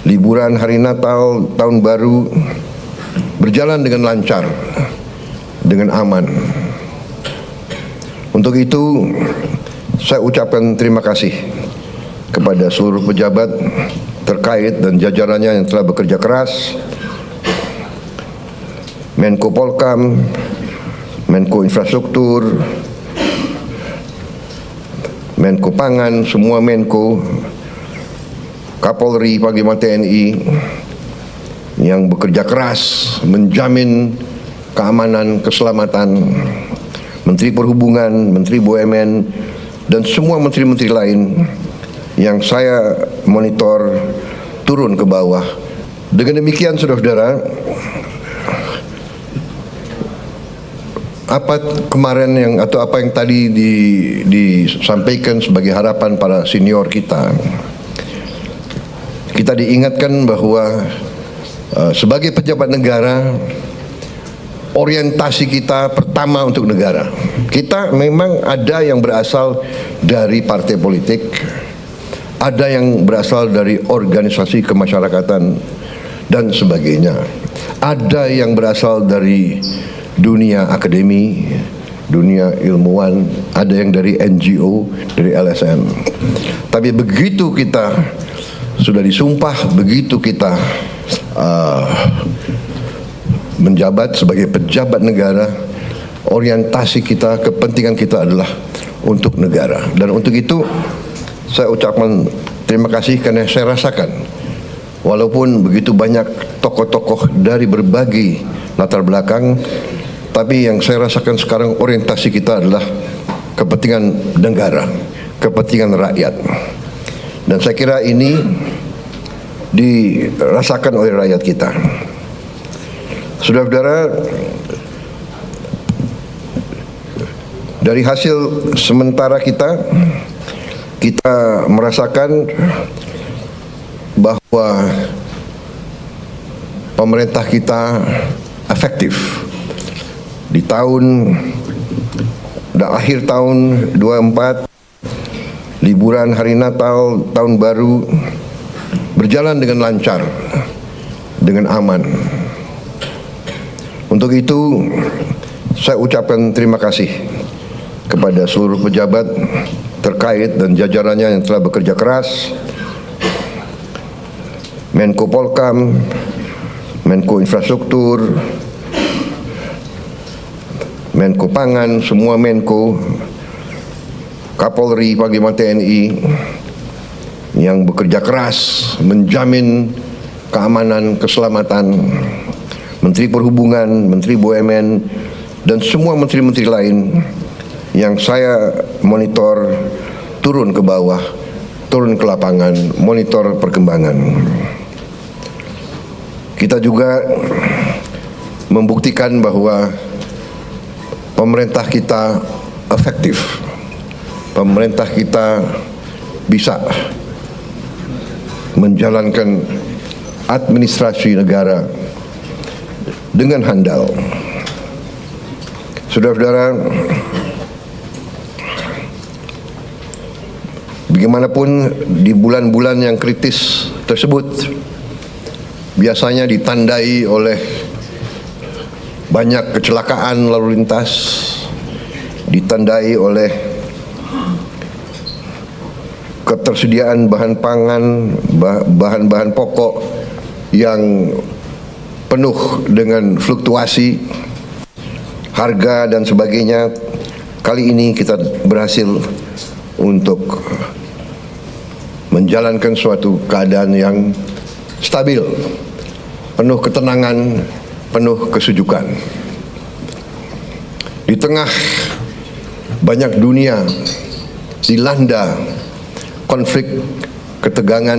liburan hari Natal, Tahun Baru berjalan dengan lancar, dengan aman. Untuk itu, saya ucapkan terima kasih kepada seluruh pejabat terkait dan jajarannya yang telah bekerja keras, Menko Polkam, Menko Infrastruktur, Menko Pangan, semua Menko, Kapolri, Panglima TNI yang bekerja keras menjamin keamanan, keselamatan, Menteri Perhubungan, Menteri BUMN, dan semua menteri-menteri lain yang saya monitor turun ke bawah. Dengan demikian, saudara-saudara, apa kemarin apa yang tadi disampaikan sebagai harapan para senior kita diingatkan bahwa sebagai pejabat negara, orientasi kita pertama untuk negara. Kita memang ada yang berasal dari partai politik, ada yang berasal dari organisasi kemasyarakatan dan sebagainya. Ada yang berasal dari dunia akademi, dunia ilmuwan, ada yang dari NGO, dari LSM. Tapi begitu kita sudah disumpah, begitu kita menjabat sebagai pejabat negara, orientasi kita, kepentingan kita adalah untuk negara. Dan untuk itu saya ucapkan terima kasih karena saya rasakan walaupun begitu banyak tokoh-tokoh dari berbagai latar belakang, tapi yang saya rasakan sekarang orientasi kita adalah kepentingan negara, kepentingan rakyat. Dan saya kira ini dirasakan oleh rakyat kita. Saudara-saudara, dari hasil sementara kita merasakan bahwa pemerintah kita efektif. Di akhir tahun 24, liburan hari Natal, Tahun Baru berjalan dengan lancar, dengan aman. Untuk itu, saya ucapkan terima kasih kepada seluruh pejabat terkait dan jajarannya yang telah bekerja keras, Menko Polkam, Menko Infrastruktur, Menko Pangan, semua Menko, Kapolri, Panglima TNI yang bekerja keras menjamin keamanan, keselamatan, Menteri Perhubungan, Menteri BUMN, dan semua menteri-menteri lain yang saya monitor turun ke bawah, turun ke lapangan, monitor perkembangan. Kita juga membuktikan bahwa pemerintah kita efektif. Pemerintah kita bisa menjalankan administrasi negara dengan handal. Saudara-saudara, bagaimanapun di bulan-bulan yang kritis tersebut biasanya ditandai oleh banyak kecelakaan lalu lintas, ditandai oleh ketersediaan bahan pangan, bahan-bahan pokok yang penuh dengan fluktuasi harga dan sebagainya. Kali ini kita berhasil untuk menjalankan suatu keadaan yang stabil, penuh ketenangan, penuh kesejukan. Di tengah banyak dunia dilanda konflik, ketegangan,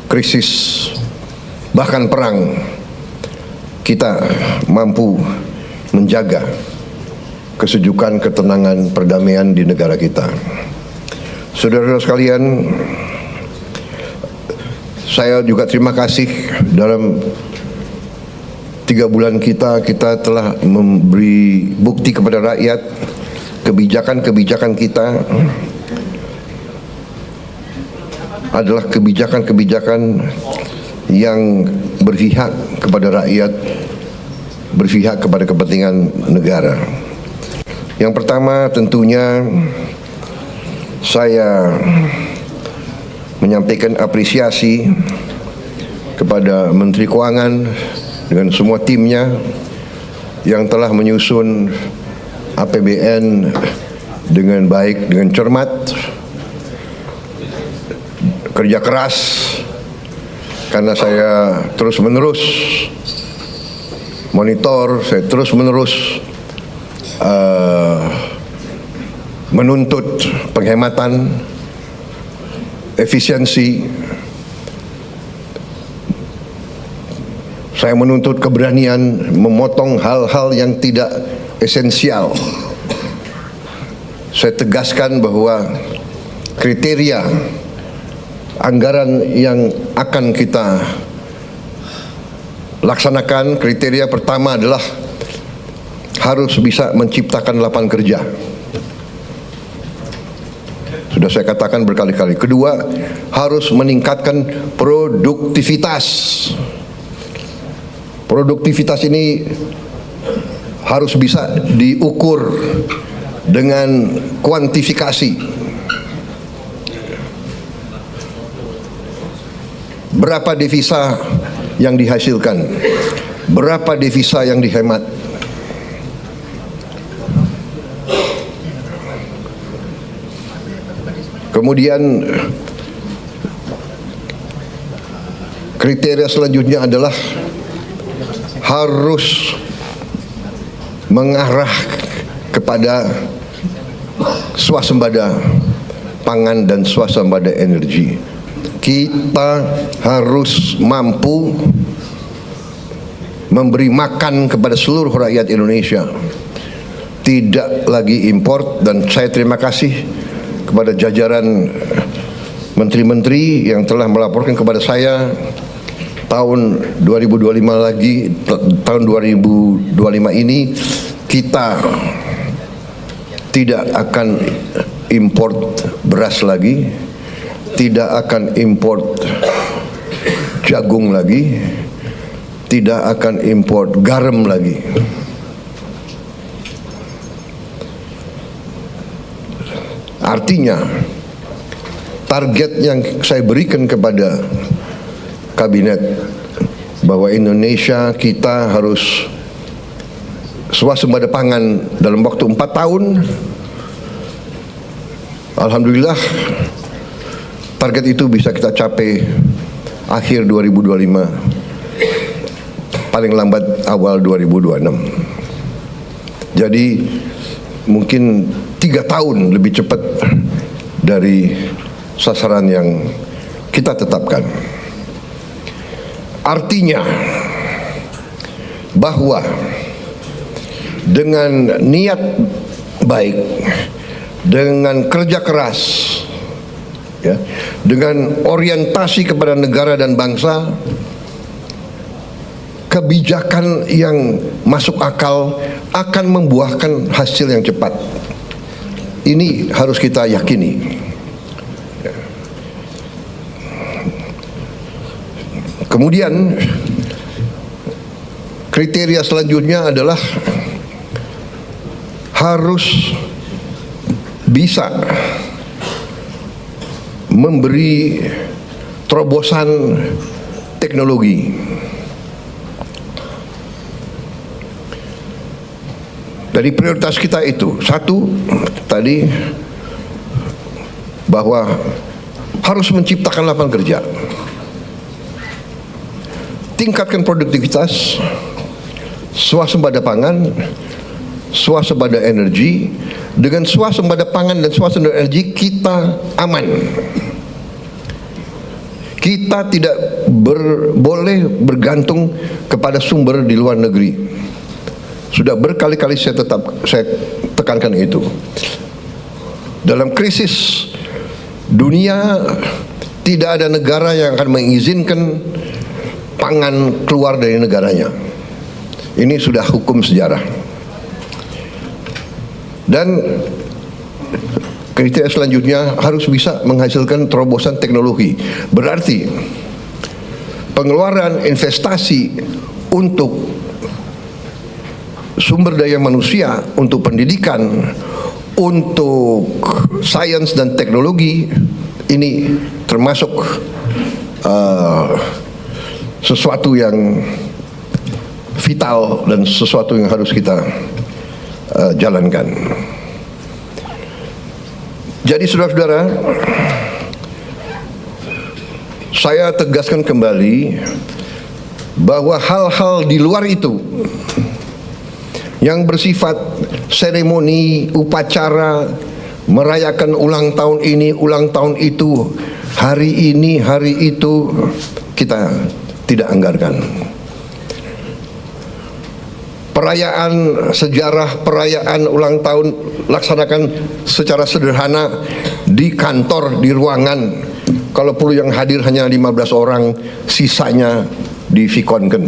krisis, bahkan perang, kita mampu menjaga kesejukan, ketenangan, perdamaian di negara kita. Saudara-saudara sekalian, saya juga terima kasih dalam 3 bulan kita telah memberi bukti kepada rakyat kebijakan-kebijakan kita adalah kebijakan-kebijakan yang berpihak kepada rakyat, berpihak kepada kepentingan negara. Yang pertama tentunya saya menyampaikan apresiasi kepada Menteri Keuangan dengan semua timnya yang telah menyusun APBN dengan baik, dengan cermat, kerja keras, karena saya terus-menerus monitor, saya terus-menerus menuntut penghematan, efisiensi. Saya menuntut keberanian memotong hal-hal yang tidak esensial. Saya tegaskan bahwa kriteria anggaran yang akan kita laksanakan, kriteria pertama adalah harus bisa menciptakan lapangan kerja. Sudah saya katakan berkali-kali. Kedua, harus meningkatkan produktivitas. Produktivitas ini harus bisa diukur dengan kuantifikasi. Berapa devisa yang dihasilkan? Berapa devisa yang dihemat? Kemudian kriteria selanjutnya adalah harus mengarah kepada swasembada pangan dan swasembada energi. Kita harus mampu memberi makan kepada seluruh rakyat Indonesia, tidak lagi import. Dan saya terima kasih kepada jajaran menteri-menteri yang telah melaporkan kepada saya tahun 2025 lagi, tahun 2025 ini kita tidak akan import beras lagi, tidak akan import jagung lagi, tidak akan import garam lagi. Artinya target yang saya berikan kepada kabinet bahwa Indonesia kita harus swasembada pangan dalam waktu 4 tahun. Alhamdulillah target itu bisa kita capai akhir 2025, paling lambat awal 2026. Jadi mungkin 3 tahun lebih cepat dari sasaran yang kita tetapkan. Artinya bahwa dengan niat baik, dengan kerja keras, ya, dengan orientasi kepada negara dan bangsa, kebijakan yang masuk akal akan membuahkan hasil yang cepat. Ini harus kita yakini. Kemudian kriteria selanjutnya adalah harus bisa memberi terobosan teknologi. Dari prioritas kita itu, satu tadi bahwa harus menciptakan lapangan kerja, tingkatkan produktivitas, swasembada pangan, swasembada energi. Dengan swasembada pangan dan swasembada energi kita aman. Kita tidak boleh bergantung kepada sumber di luar negeri. Sudah berkali-kali saya tekankan itu. Dalam krisis dunia tidak ada negara yang akan mengizinkan pangan keluar dari negaranya. Ini sudah hukum sejarah. Dan kriteria selanjutnya harus bisa menghasilkan terobosan teknologi. Berarti pengeluaran investasi untuk sumber daya manusia, untuk pendidikan, untuk sains dan teknologi, ini termasuk sesuatu yang vital dan sesuatu yang harus kita jalankan. Jadi saudara-saudara, saya tegaskan kembali bahwa hal-hal di luar itu yang bersifat seremoni, upacara, merayakan ulang tahun ini, ulang tahun itu, hari ini, hari itu, kita tidak anggarkan. Perayaan sejarah, perayaan ulang tahun laksanakan secara sederhana di kantor, di ruangan. Kalau perlu yang hadir hanya 15 orang, sisanya di Vikonken.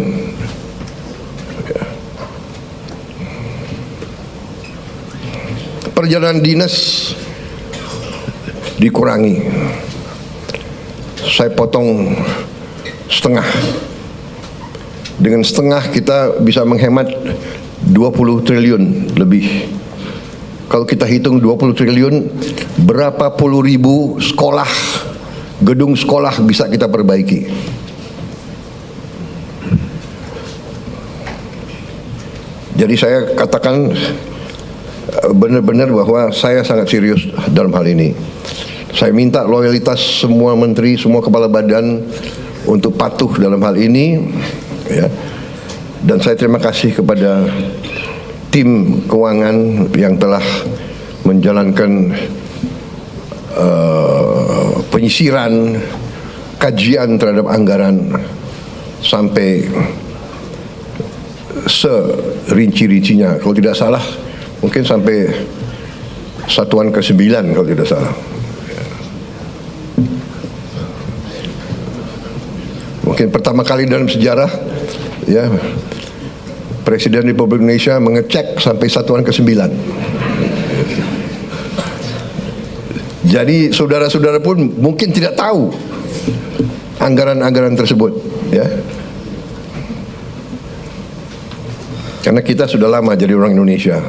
Perjalanan dinas dikurangi. Saya potong setengah. Dengan setengah kita bisa menghemat 20 triliun lebih. Kalau kita hitung 20 triliun, berapa puluh ribu sekolah, gedung sekolah bisa kita perbaiki. Jadi saya katakan benar-benar bahwa saya sangat serius dalam hal ini. Saya minta loyalitas semua menteri, semua kepala badan untuk patuh dalam hal ini, ya. Dan saya terima kasih kepada tim keuangan yang telah menjalankan penyisiran, kajian terhadap anggaran sampai serinci-rincinya. Kalau tidak salah, mungkin sampai satuan ke-9 kalau tidak salah. Mungkin pertama kali dalam sejarah, ya, Presiden Republik Indonesia mengecek sampai satuan ke-9. Jadi saudara-saudara pun mungkin tidak tahu anggaran-anggaran tersebut, ya. Karena kita sudah lama jadi orang Indonesia.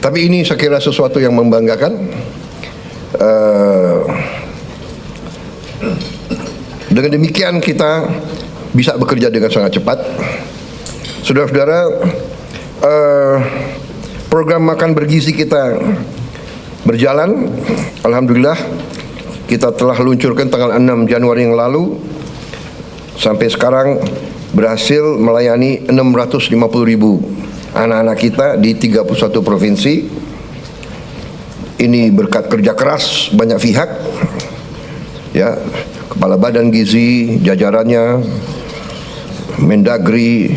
Tapi ini saya kira sesuatu yang membanggakan. Dengan demikian kita bisa bekerja dengan sangat cepat. Saudara-saudara, program makan bergizi kita berjalan. Alhamdulillah, kita telah luncurkan tanggal 6 Januari yang lalu. Sampai sekarang berhasil melayani 650.000 anak-anak kita di 31 provinsi. Ini berkat kerja keras banyak pihak, ya, Kepala Badan Gizi, jajarannya, Mendagri,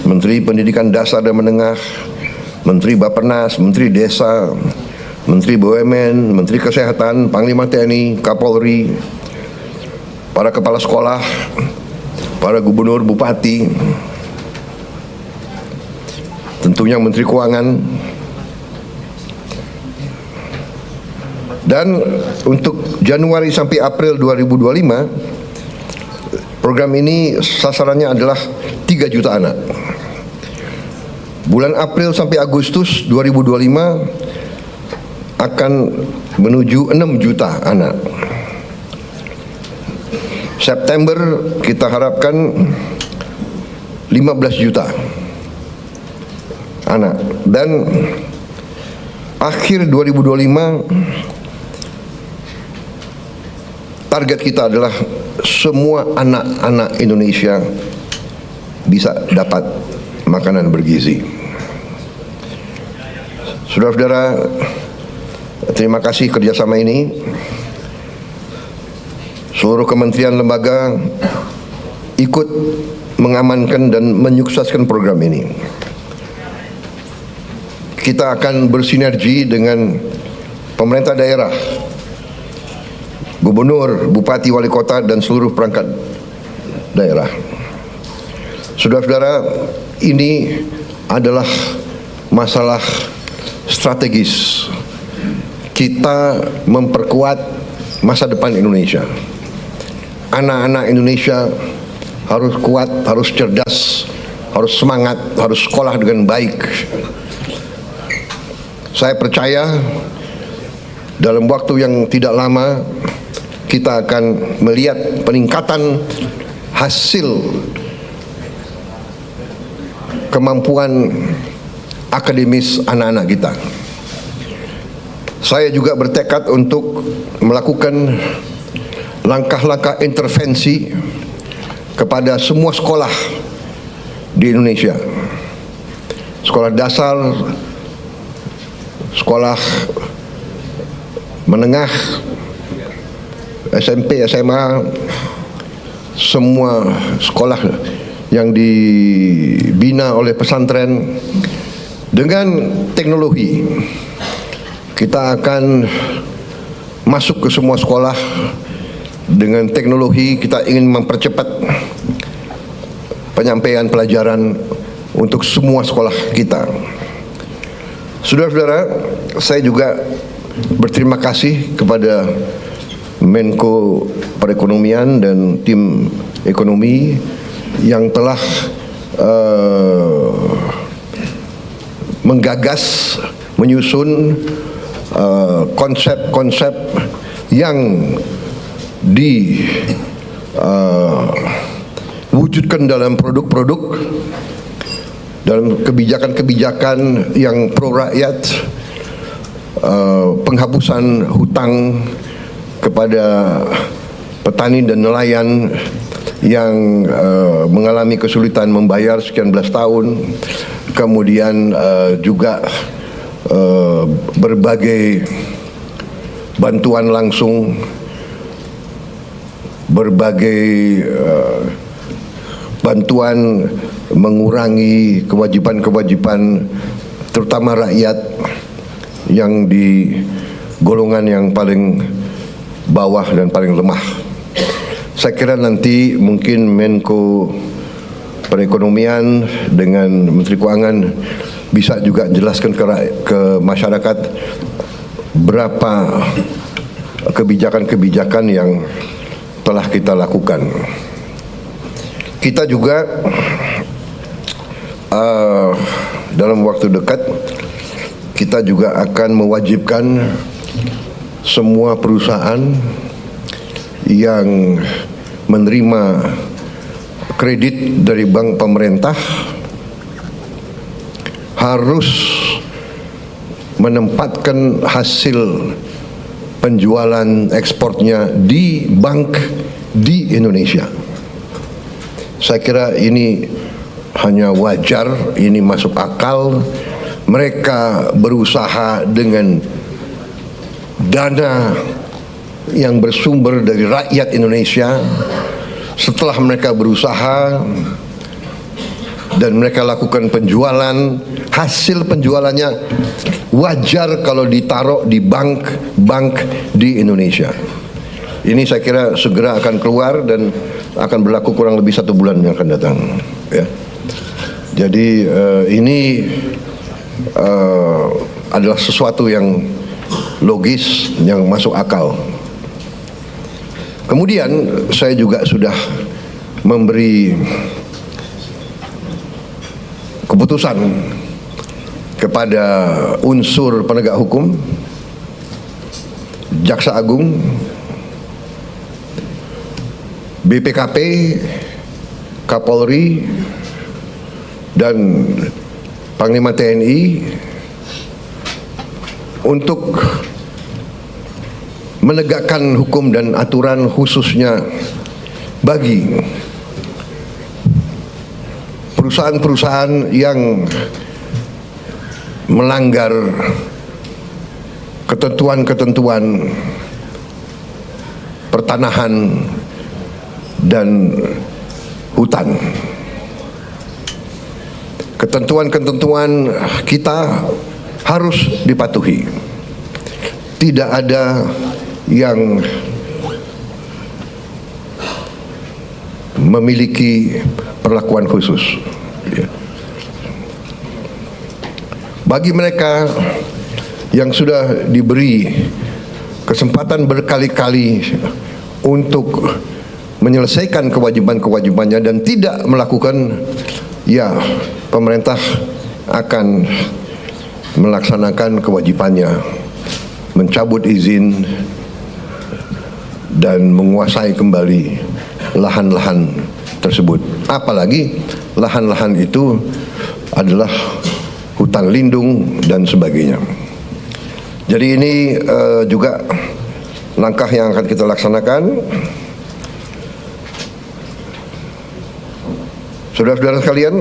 Menteri Pendidikan Dasar dan Menengah, Menteri Bappenas, Menteri Desa, Menteri BUMN, Menteri Kesehatan, Panglima TNI, Kapolri, para kepala sekolah, para gubernur, bupati, tentunya Menteri Keuangan. Dan untuk Januari sampai April 2025, program ini sasarannya adalah 3 juta anak. Bulan April sampai Agustus 2025 akan menuju 6 juta anak. September kita harapkan 15 juta anak. Dan akhir 2025 target kita adalah semua anak-anak Indonesia bisa dapat makanan bergizi. Saudara-saudara, terima kasih kerjasama ini. Seluruh kementerian lembaga ikut mengamankan dan menyukseskan program ini. Kita akan bersinergi dengan pemerintah daerah, gubernur, bupati, wali kota, dan seluruh perangkat daerah. Saudara-saudara, ini adalah masalah strategis. Kita memperkuat masa depan Indonesia. anak-anak Indonesia harus kuat, harus cerdas, harus semangat, harus sekolah dengan baik. Saya percaya dalam waktu yang tidak lama kita akan melihat peningkatan hasil kemampuan akademis anak-anak kita. Saya juga bertekad untuk melakukan langkah-langkah intervensi kepada semua sekolah di Indonesia. Sekolah dasar, sekolah menengah, SMP, SMA, semua sekolah yang dibina oleh pesantren dengan teknologi. Kita akan masuk ke semua sekolah dengan teknologi. Kita ingin mempercepat penyampaian pelajaran untuk semua sekolah kita. Saudara-saudara, saya juga berterima kasih kepada Menko Perekonomian dan tim ekonomi yang telah menggagas, menyusun konsep-konsep yang diwujudkan dalam produk-produk, dalam kebijakan-kebijakan yang pro rakyat, penghapusan hutang kepada petani dan nelayan yang mengalami kesulitan membayar sekian belas tahun, kemudian juga berbagai bantuan langsung, berbagai bantuan mengurangi kewajiban-kewajiban terutama rakyat yang di golongan yang paling bawah dan paling lemah. Saya kira nanti mungkin Menko Perekonomian dengan Menteri Keuangan bisa juga jelaskan ke masyarakat berapa kebijakan-kebijakan yang telah kita lakukan. Kita juga dalam waktu dekat kita juga akan mewajibkan semua perusahaan yang menerima kredit dari bank pemerintah harus menempatkan hasil penjualan ekspornya di bank di Indonesia. Saya kira ini hanya wajar, ini masuk akal. Mereka berusaha dengan dana yang bersumber dari rakyat Indonesia. Setelah mereka berusaha dan mereka lakukan penjualan, hasil penjualannya wajar kalau ditaruh di bank di Indonesia. Ini saya kira segera akan keluar dan akan berlaku kurang lebih 1 bulan yang akan datang. Ya. Jadi ini adalah sesuatu yang logis, yang masuk akal. Kemudian saya juga sudah memberi keputusan kepada unsur penegak hukum, Jaksa Agung, BPKP, Kapolri, dan Panglima TNI untuk menegakkan hukum dan aturan khususnya bagi perusahaan-perusahaan yang melanggar ketentuan-ketentuan pertanahan dan hutan. Ketentuan-ketentuan kita harus dipatuhi. Tidak ada yang memiliki perlakuan khusus. Bagi mereka yang sudah diberi kesempatan berkali-kali untuk menyelesaikan kewajiban-kewajibannya dan tidak melakukan, ya pemerintah akan melaksanakan kewajibannya, mencabut izin dan menguasai kembali lahan-lahan tersebut. Apalagi lahan-lahan itu adalah hutan lindung dan sebagainya. Jadi ini juga langkah yang akan kita laksanakan. Saudara-saudara sekalian,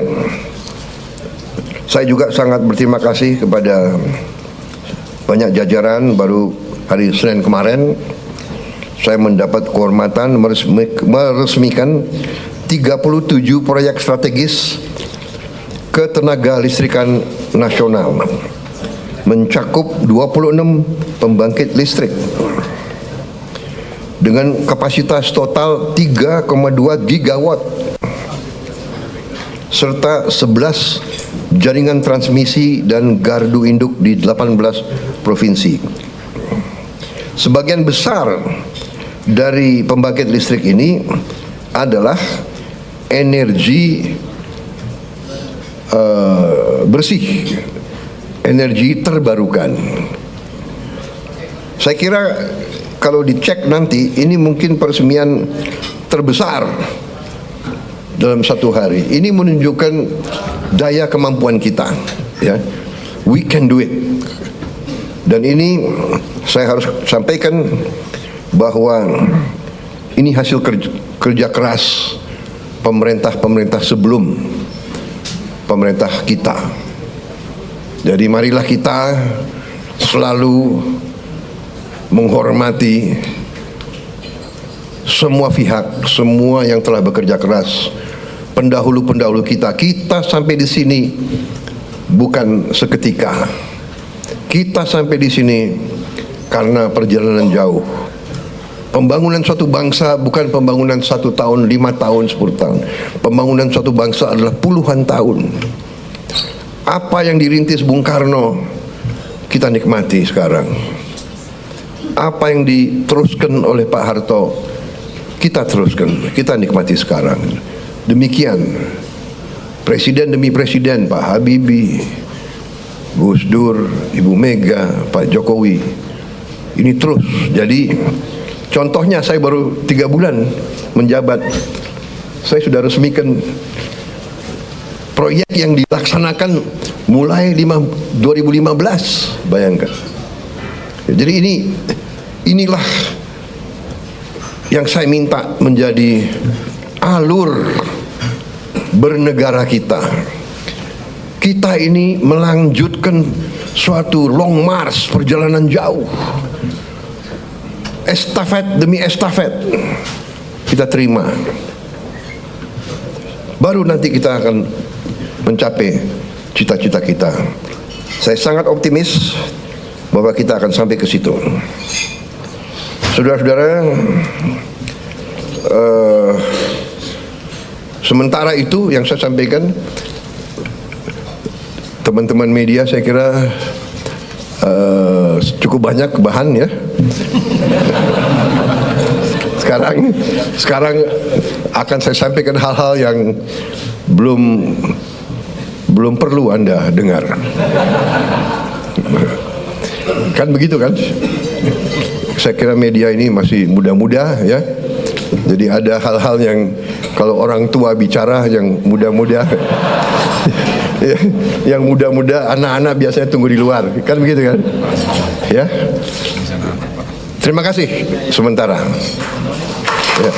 saya juga sangat berterima kasih kepada banyak jajaran. Baru hari Senin kemarin saya mendapat kehormatan meresmikan 37 proyek strategis ketenaga listrikan nasional, mencakup 26 pembangkit listrik dengan kapasitas total 3,2 gigawatt serta 11 jaringan transmisi dan gardu induk di 18 provinsi. Sebagian besar dari pembangkit listrik ini adalah energi bersih, energi terbarukan. Saya kira kalau dicek nanti, ini mungkin peresmian terbesar dalam satu hari. Ini menunjukkan daya kemampuan kita, ya. We can do it. Dan ini saya harus sampaikan bahwa ini hasil kerja keras pemerintah sebelum pemerintah kita. Jadi marilah kita selalu menghormati semua pihak, semua yang telah bekerja keras, pendahulu-pendahulu kita. Kita sampai di sini bukan seketika. Kita sampai di sini karena perjalanan jauh. Pembangunan suatu bangsa bukan pembangunan 1 tahun, 5 tahun, 10 tahun. Pembangunan suatu bangsa adalah puluhan tahun. Apa yang dirintis Bung Karno kita nikmati sekarang. Apa yang diteruskan oleh Pak Harto kita teruskan, kita nikmati sekarang. Demikian presiden demi presiden, Pak Habibie, Gus Dur, Ibu Mega, Pak Jokowi. Ini terus. Jadi contohnya saya baru 3 bulan menjabat, saya sudah resmikan proyek yang dilaksanakan mulai 2015, bayangkan. Jadi inilah yang saya minta menjadi alur bernegara kita. Kita ini melanjutkan suatu long march, perjalanan jauh. Estafet demi estafet kita terima. Baru nanti kita akan mencapai cita-cita kita. Saya sangat optimis bahwa kita akan sampai ke situ. Saudara-saudara, sementara itu yang saya sampaikan, teman-teman media saya kira cukup banyak bahan, ya. Sekarang akan saya sampaikan hal-hal yang belum perlu Anda dengar. Kan begitu kan? Saya kira media ini masih muda-muda, ya. Jadi ada hal-hal yang kalau orang tua bicara yang muda-muda yang muda-muda, anak-anak biasanya tunggu di luar. Kan begitu kan? Ya. Terima kasih sementara. Ya.